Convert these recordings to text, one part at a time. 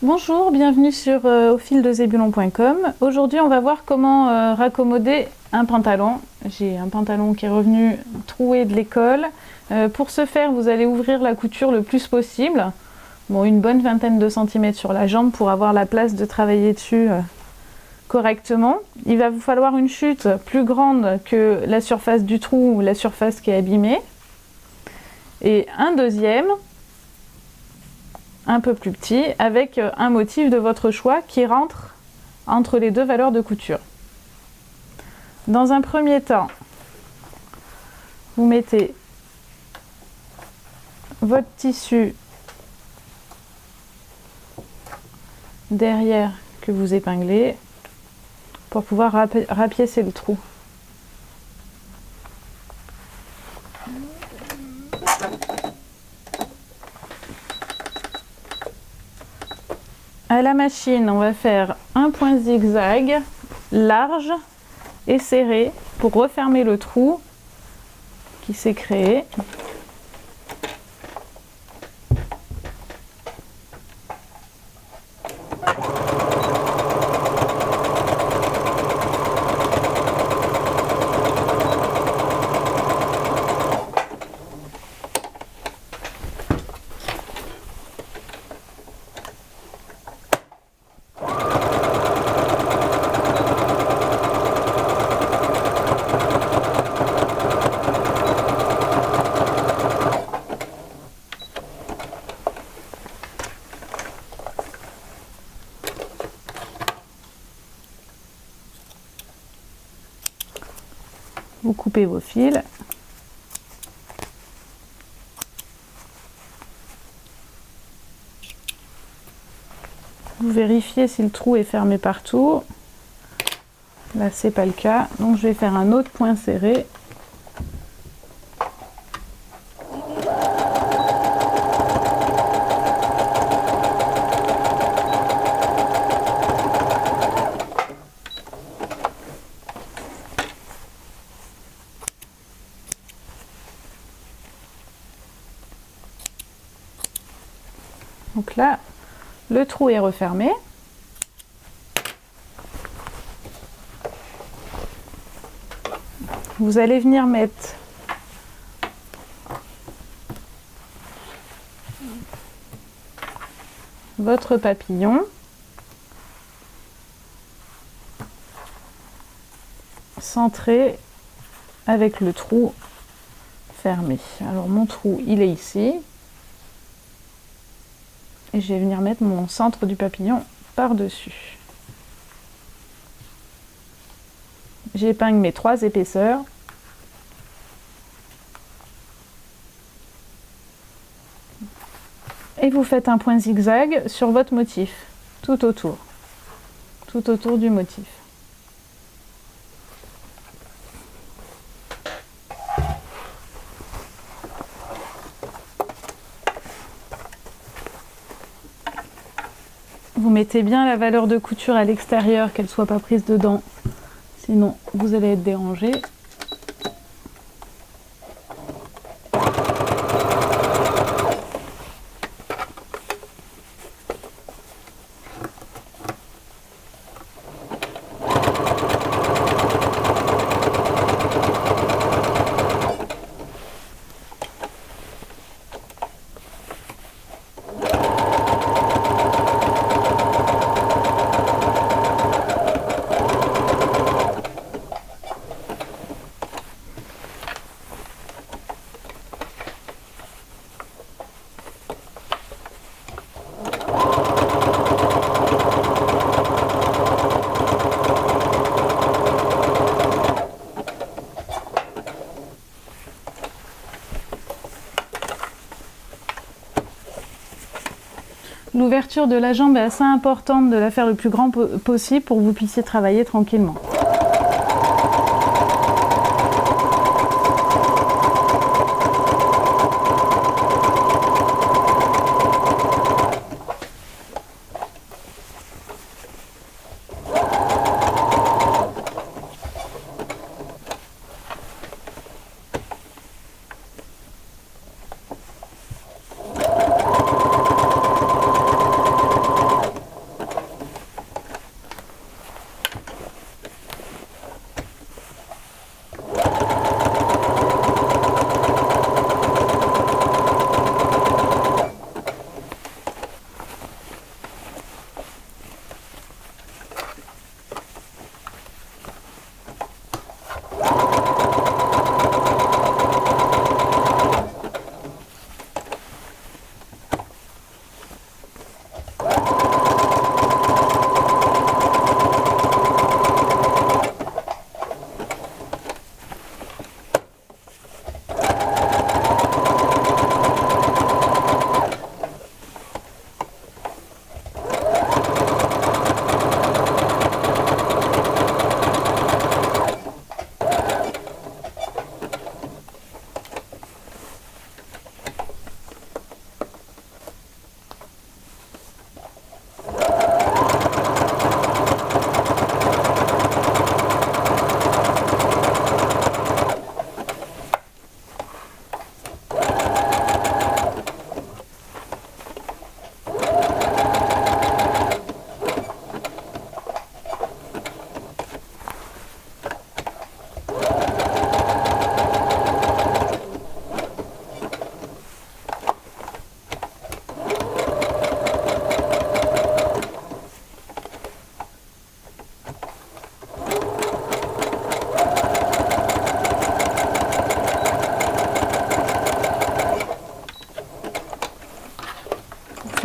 Bonjour, bienvenue sur aufildezébulon.com. Aujourd'hui, on va voir comment raccommoder un pantalon. J'ai un pantalon qui est revenu troué de l'école. Pour ce faire, vous allez ouvrir la couture le plus possible. Bon, une bonne vingtaine de centimètres sur la jambe pour avoir la place de travailler dessus correctement. Il va vous falloir une chute plus grande que la surface du trou ou la surface qui est abîmée. Et un deuxième un peu plus petit, avec un motif de votre choix qui rentre entre les deux valeurs de couture. Dans un premier temps, vous mettez votre tissu derrière que vous épinglez pour pouvoir rapiécer le trou. À la machine, on va faire un point zigzag large et serré pour refermer le trou qui s'est créé. Vous coupez vos fils. Vous vérifiez si le trou est fermé partout. Là, c'est pas le cas. Donc, je vais faire un autre point serré. Donc là, le trou est refermé. Vous allez venir mettre votre papillon centré avec le trou fermé. Alors mon trou, il est ici. Et je vais venir mettre mon centre du papillon par-dessus. J'épingle mes 3 épaisseurs. Et vous faites un point zigzag sur votre motif, tout autour du motif. Vous mettez bien la valeur de couture à l'extérieur, qu'elle ne soit pas prise dedans, sinon vous allez être dérangé. L'ouverture de la jambe est assez importante de la faire le plus grand possible pour que vous puissiez travailler tranquillement.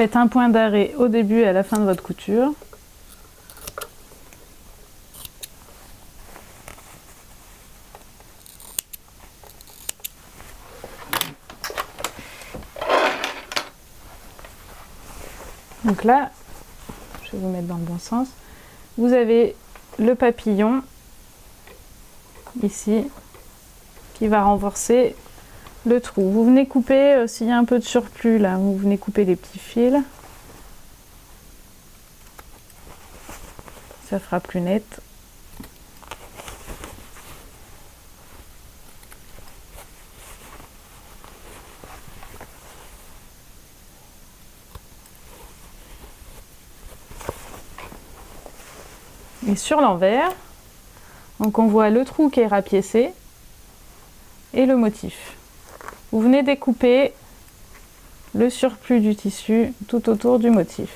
faites un point d'arrêt au début et à la fin de votre couture. Donc là, je vais vous mettre dans le bon sens. Vous avez le papillon ici qui va renforcer le trou. Vous venez couper, s'il y a un peu de surplus là, vous venez couper les petits fils. Ça fera plus net. Et sur l'envers, donc on voit le trou qui est rapiécé et le motif. Vous venez découper le surplus du tissu tout autour du motif.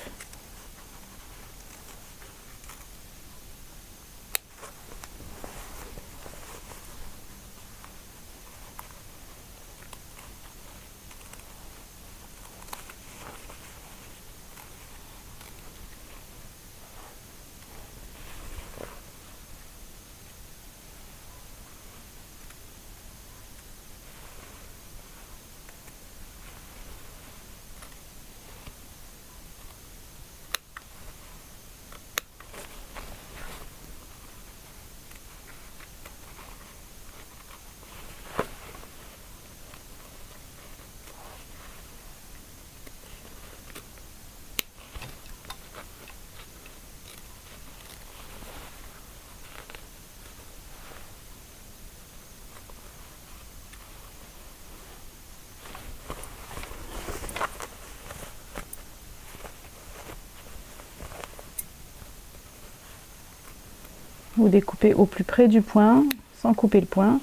Vous découpez au plus près du point, sans couper le point.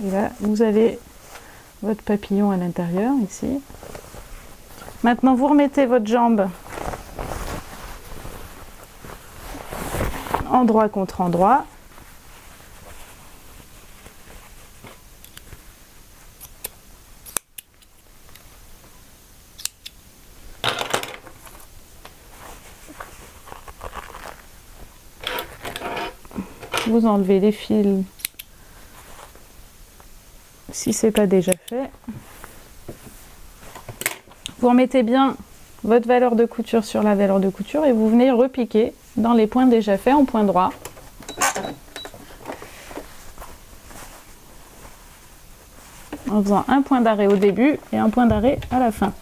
Et là, vous avez votre papillon à l'intérieur, ici. Maintenant, vous remettez votre jambe endroit contre endroit. Vous enlevez les fils si c'est pas déjà fait. Vous remettez bien votre valeur de couture sur la valeur de couture et vous venez repiquer dans les points déjà faits en point droit. En faisant un point d'arrêt au début et un point d'arrêt à la fin.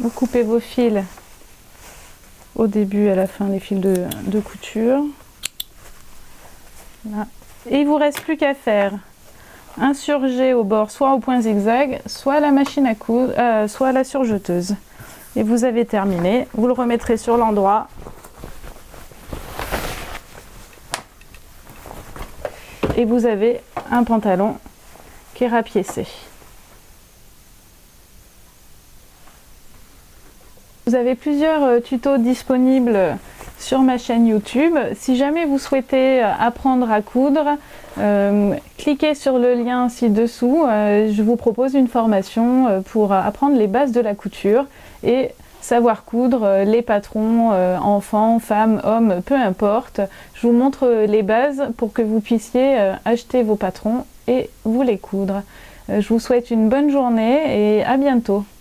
Vous coupez vos fils au début et à la fin, les fils de couture. Là. Et il ne vous reste plus qu'à faire un surjet au bord, soit au point zigzag, soit à la machine à coudre, soit à la surjeteuse. Et vous avez terminé. Vous le remettrez sur l'endroit. Et vous avez un pantalon qui est rapiécé. Vous avez plusieurs tutos disponibles sur ma chaîne YouTube. Si jamais vous souhaitez apprendre à coudre, cliquez sur le lien ci-dessous. Je vous propose une formation pour apprendre les bases de la couture et savoir coudre les patrons, enfants, femmes, hommes, peu importe. Je vous montre les bases pour que vous puissiez acheter vos patrons et vous les coudre. Je vous souhaite une bonne journée et à bientôt.